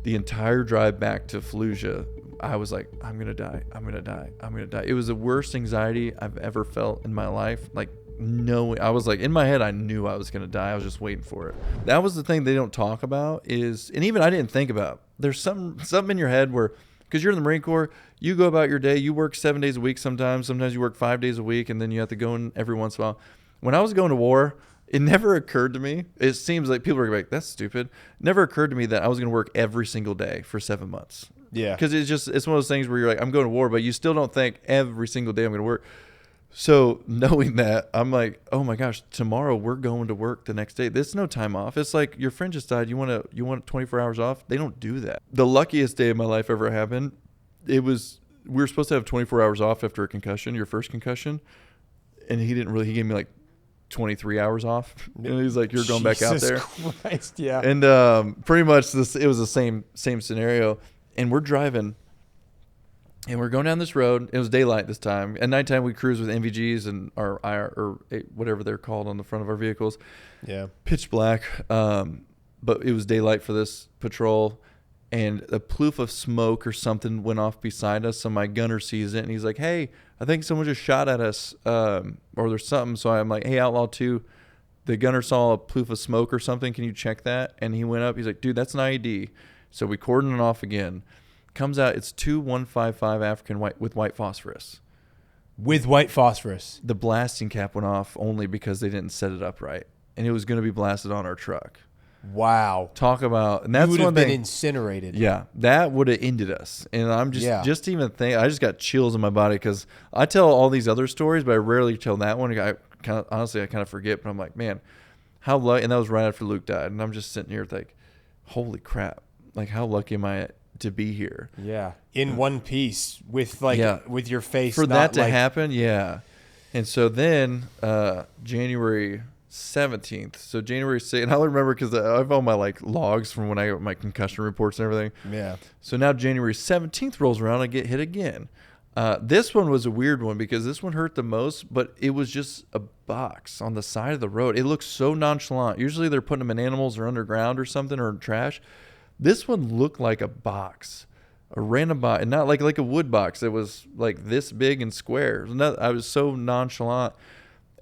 The entire drive back to Fallujah, I was like, I'm going to die. I'm going to die. I'm going to die. It was the worst anxiety I've ever felt in my life. Like, no, I was like, in my head, I knew I was going to die. I was just waiting for it. That was the thing they don't talk about is, and even I didn't think about, there's something in your head where, because you're in the Marine Corps, you go about your day, you work 7 days a week sometimes you work 5 days a week, and then you have to go in every once in a while. When I was going to war, it never occurred to me. It seems like people are like, that's stupid. It never occurred to me that I was going to work every single day for 7 months. Yeah. Because it's one of those things where you're like, I'm going to war, but you still don't think every single day I'm going to work. So knowing that, I'm like, oh my gosh, tomorrow we're going to work the next day. There's no time off. It's like your friend just died. You want 24 hours off? They don't do that. The luckiest day of my life ever happened. We were supposed to have 24 hours off after a concussion, your first concussion. And he gave me like 23 hours off. And he's like, you're going back out there. Jesus Christ, yeah. And pretty much it was the same scenario. And we're driving and we're going down this road. It was daylight this time. At nighttime, we cruise with NVGs and our or whatever they're called on the front of our vehicles. Yeah. Pitch black. But it was daylight for this patrol. And a ploof of smoke or something went off beside us. So my gunner sees it and he's like, hey, I think someone just shot at us, or there's something. So I'm like, hey, Outlaw 2, the gunner saw a ploof of smoke or something. Can you check that? And he went up. He's like, dude, that's an IED. So we cordon it off again. Comes out, it's 2155 African white with white phosphorus. With white phosphorus. The blasting cap went off only because they didn't set it up right. And it was going to be blasted on our truck. Wow. Talk about, and that's you would one have been thing, incinerated. Yeah, that would have ended us. And I'm just even think, I just got chills in my body because I tell all these other stories, but I rarely tell that one. Honestly, I kind of forget, but I'm like, man, how lucky. And that was right after Luke died. And I'm just sitting here like, holy crap. Like, how lucky am I to be here? Yeah. In one piece with with your face. For that to happen. Yeah. And so then, January 17th. So January 6th, and I remember because I have all my like logs from when I got my concussion reports and everything. Yeah. So now January 17th rolls around, I get hit again. This one was a weird one because this one hurt the most, but it was just a box on the side of the road. It looks so nonchalant. Usually they're putting them in animals or underground or something or in trash. This one looked like a box, a random box, and not like a wood box. It was like this big and square. I was so nonchalant.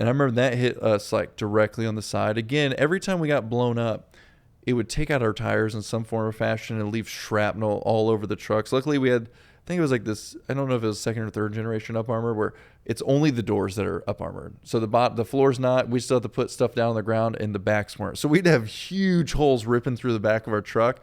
And I remember that hit us like directly on the side. Again, every time we got blown up, it would take out our tires in some form or fashion and leave shrapnel all over the trucks. Luckily, we had, I think it was like this, I don't know if it was second or third generation up armor, where it's only the doors that are up armored. So the floor's not, we still have to put stuff down on the ground and the backs weren't. So we'd have huge holes ripping through the back of our truck.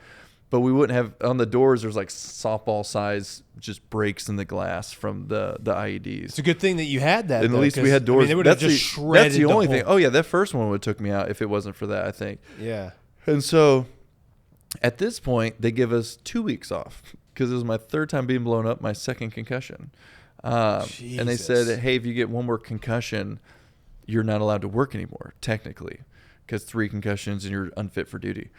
But we wouldn't have, on the doors, there's like softball size just breaks in the glass from the IEDs. It's a good thing that you had that. And at least we had doors. I mean, they would have just shredded. That's the only thing. Oh, yeah, that first one would have took me out if it wasn't for that, I think. Yeah. And so at this point, they give us 2 weeks off because it was my third time being blown up, my second concussion. And they said, hey, if you get one more concussion, you're not allowed to work anymore, technically, because 3 concussions and you're unfit for duty.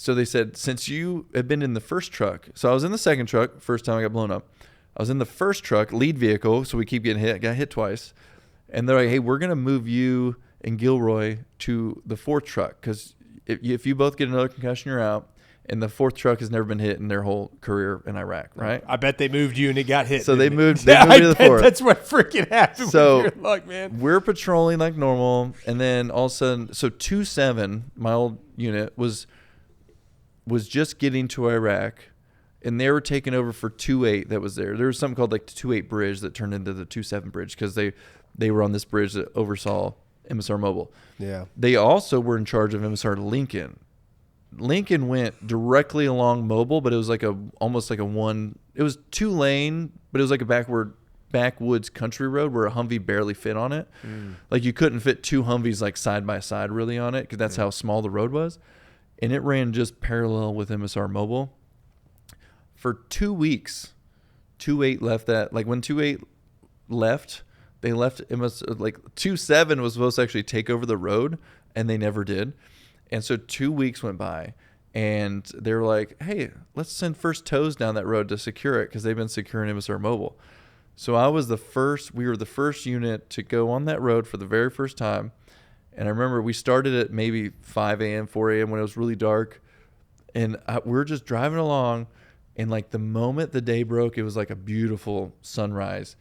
So they said, since you had been in the first truck, so I was in the second truck, first time I got blown up. I was in the first truck, lead vehicle, so we keep getting hit, got hit twice. And they're like, hey, we're going to move you and Gilroy to the fourth truck, because if you both get another concussion, you're out. And the fourth truck has never been hit in their whole career in Iraq, right? I bet they moved you and it got hit. So they moved me to the fourth. That's what freaking happened so with your luck, man. We're patrolling like normal. And then all of a sudden, so 2-7, my old unit, was just getting to Iraq, and they were taking over for 2-8 that was there. There was something called like the 2-8 bridge that turned into the 2-7 bridge because they were on this bridge that oversaw MSR Mobile. Yeah. They also were in charge of MSR Lincoln. Lincoln went directly along Mobile, but it was like almost like a one. It was 2-lane, but it was like a backwoods country road where a Humvee barely fit on it. Like you couldn't fit 2 Humvees like side by side really on it because that's how small the road was. And it ran just parallel with MSR Mobile. For 2 weeks, 2-8 left that. Like when 2-8 left, they left MSR, like 2-7 was supposed to actually take over the road, and they never did. And so 2 weeks went by, and they were like, hey, let's send first tows down that road to secure it because they've been securing MSR Mobile. So we were the first unit to go on that road for the very first time. And I remember we started at maybe 5 a.m., 4 a.m. when it was really dark. And we were just driving along, and like the moment the day broke, it was like a beautiful sunrise.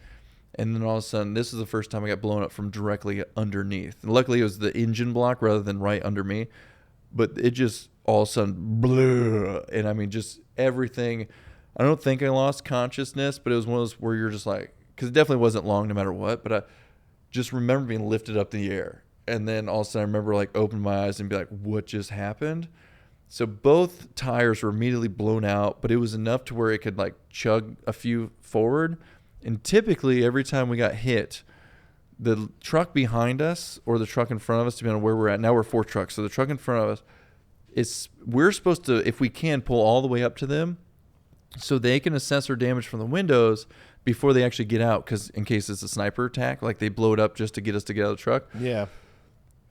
And then all of a sudden, this is the first time I got blown up from directly underneath. And luckily, it was the engine block rather than right under me. But it just all of a sudden blew. And I mean, just everything. I don't think I lost consciousness, but it was one of those where you're just like, because it definitely wasn't long no matter what. But I just remember being lifted up in the air. And then all of a sudden, I remember like open my eyes and be like, what just happened? So both tires were immediately blown out, but it was enough to where it could like chug a few forward. And typically, every time we got hit, the truck behind us or the truck in front of us, depending on where we're at, now we're 4 trucks. So the truck in front of us, we're supposed to, if we can, pull all the way up to them so they can assess our damage from the windows before they actually get out. Because in case it's a sniper attack, like they blow it up just to get us to get out of the truck. Yeah.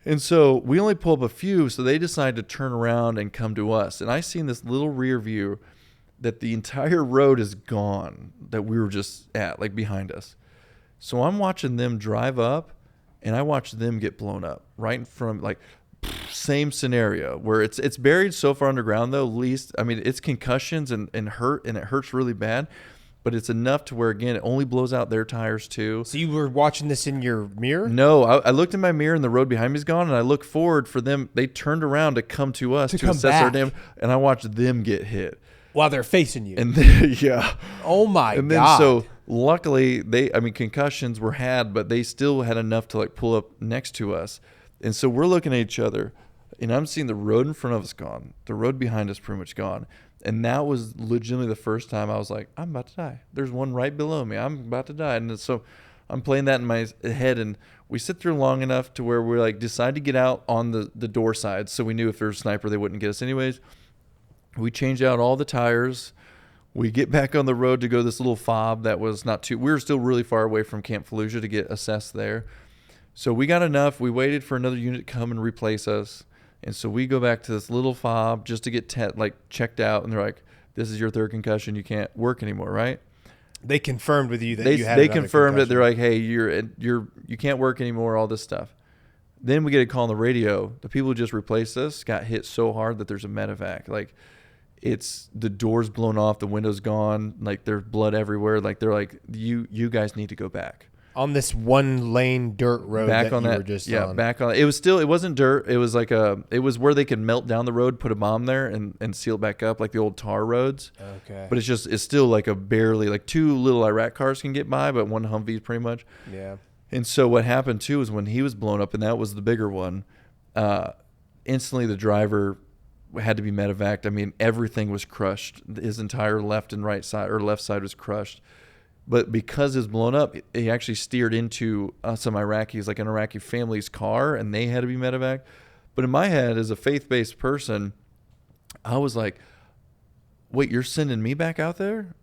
And so we only pull up a few, so they decide to turn around and come to us. And I seen this little rear view that the entire road is gone that we were just at, like behind us. So I'm watching them drive up, and I watch them get blown up right in front, like same scenario where it's buried so far underground though. Least, I mean, it's concussions and hurt, and it hurts really bad. But it's enough to where, again, it only blows out their tires too. So you were watching this in your mirror? No, I looked in my mirror and the road behind me is gone, and I look forward for them. They turned around to come to us to assess our damage, and I watched them get hit. While they're facing you. And then, yeah. Oh my God. And then so luckily concussions were had, but they still had enough to like pull up next to us. And so we're looking at each other, and I'm seeing the road in front of us gone. The road behind us pretty much gone. And that was legitimately the first time I was like, I'm about to die. There's one right below me. I'm about to die. And so I'm playing that in my head. And we sit through long enough to where we like decide to get out on the door side. So we knew if there was a sniper, they wouldn't get us anyways. We change out all the tires. We get back on the road to go to this little fob that was not too, we were still really far away from Camp Fallujah to get assessed there. So we got enough. We waited for another unit to come and replace us. And so we go back to this little fob just to get checked out. And they're like, this is your 3rd concussion. You can't work anymore, right? They confirmed with you that you had They confirmed it. They're like, hey, you can't work anymore, all this stuff. Then we get a call on the radio. The people who just replaced us got hit so hard that there's a medevac. Like, it's the doors blown off, the windows gone, like there's blood everywhere. Like they're like, you guys need to go back. On this 1-lane dirt road back that on you that, were just yeah, on. back on. It wasn't dirt. It was like it was where they could melt down the road, put a bomb there, and seal it back up like the old tar roads. Okay. But it's still like a barely, like 2 little Iraq cars can get by, but 1 Humvee pretty much. Yeah. And so what happened too is when he was blown up, and that was the bigger one, instantly the driver had to be medevaced. I mean, everything was crushed. His entire left and right side, or left side, was crushed. But because it was blown up, he actually steered into some Iraqis, like an Iraqi family's car, and they had to be medevaced. But in my head, as a faith-based person, I was like, wait, you're sending me back out there?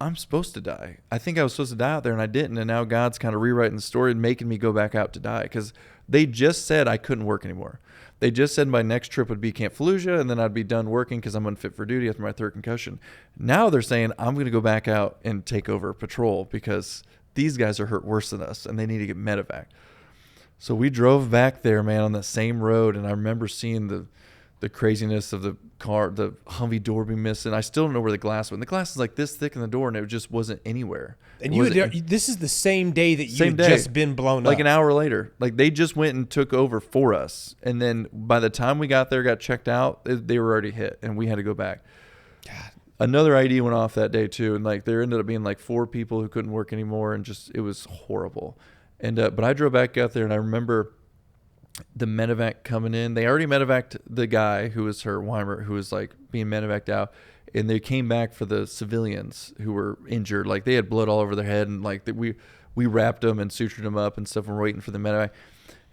I'm supposed to die. I think I was supposed to die out there, and I didn't. And now God's kind of rewriting the story and making me go back out to die, because they just said I couldn't work anymore. They just said my next trip would be Camp Fallujah, and then I'd be done working because I'm unfit for duty after my 3rd concussion. Now they're saying I'm going to go back out and take over patrol because these guys are hurt worse than us, and they need to get medevac. So we drove back there, man, on that same road, and I remember seeing the craziness of the car, the Humvee door being missing. I still don't know where the glass went. The glass is like this thick in the door, and it just wasn't anywhere. And this is the same day that you had just been blown up. Like an hour later. Like they just went and took over for us. And then by the time we got there, got checked out, they were already hit, and we had to go back. God. Another ID went off that day too, and like there ended up being like 4 people who couldn't work anymore, and just it was horrible. And but I drove back out there, and I remember the medevac coming in. They already medevaced the guy who was her Weimer, who was like being medevaced out, and they came back for the civilians who were injured. Like they had blood all over their head, and like we wrapped them and sutured them up and stuff, and we're waiting for the medevac.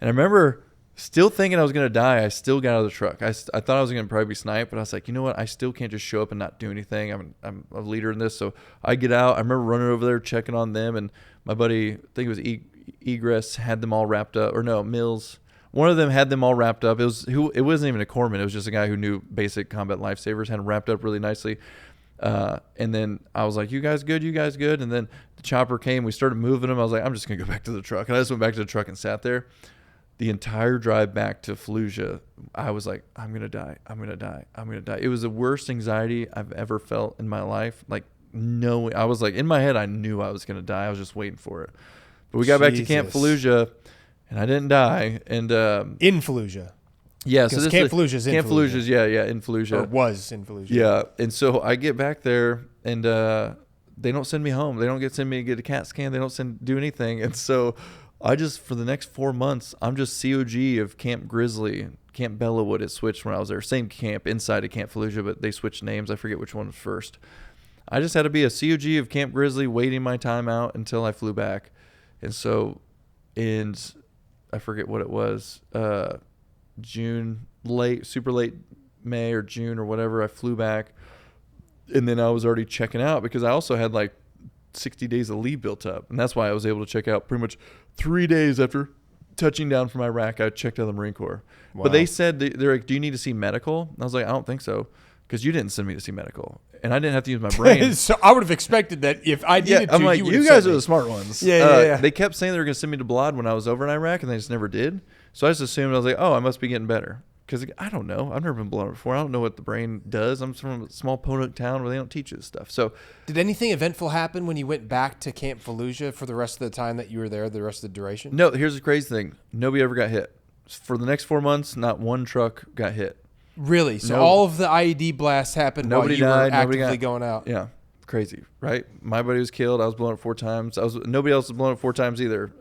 And I remember still thinking I was gonna die. I still got out of the truck. I thought I was gonna probably be sniped, but I was like, you know what? I still can't just show up and not do anything. I'm a leader in this, so I get out. I remember running over there checking on them, and my buddy, I think it was Egress, had them all wrapped up, or no, Mills. One of them had them all wrapped up. It wasn't even a corpsman. It was just a guy who knew basic combat lifesavers, had them wrapped up really nicely. And then I was like, you guys good? You guys good? And then the chopper came. We started moving them. I was like, I'm just going to go back to the truck. And I just went back to the truck and sat there. the entire drive back to Fallujah, I was like, I'm going to die. I'm going to die. I'm going to die. It was the worst anxiety I've ever felt in my life. Like, no, I was like, in my head, I knew I was going to die. I was just waiting for it. But we got back to Camp Fallujah, and I didn't die. And in Fallujah. Yeah, so this Camp Fallujah's in Camp Fallujah. Fallujah's, yeah, in Fallujah. Or was in Fallujah. Yeah, and so I get back there, and they don't send me home. They don't send me to get a CAT scan. They don't do anything. And so I just, for the next 4 months, I'm just COG of Camp Grizzly. Camp Bellawood, it switched when I was there. Same camp inside of Camp Fallujah, but they switched names. I forget which one was first. I just had to be a COG of Camp Grizzly, waiting my time out until I flew back. And so, I forget what it was, June, super late May or June or whatever, I flew back. And then I was already checking out because I also had like 60 days of leave built up. And that's why I was able to check out pretty much 3 days after touching down from Iraq. I checked out the Marine Corps. Wow. But they said, they're like, do you need to see medical? And I was like, I don't think so, because you didn't send me to see medical. And I didn't have to use my brain. So I would have expected that if I needed to, I'm like, you guys are the smart ones. Yeah. They kept saying they were going to send me to Balad when I was over in Iraq, and they just never did. So I just assumed, I was like, oh, I must be getting better. Because I don't know. I've never been blown before. I don't know what the brain does. I'm from a small Podunk town where they don't teach this stuff. So, did anything eventful happen when you went back to Camp Fallujah for the rest of the time that you were there, the rest of the duration? No, here's the crazy thing. Nobody ever got hit. For the next 4 months, not one truck got hit. Really? So all of the IED blasts happened while you were actively going out? Yeah. Crazy, right? My buddy was killed. I was blown up 4 times. Nobody else was blown up 4 times either.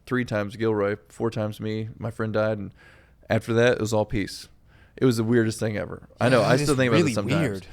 3 times Gilroy, 4 times me. My friend died. And after that, it was all peace. It was the weirdest thing ever. I know. I still think about it sometimes. Weird.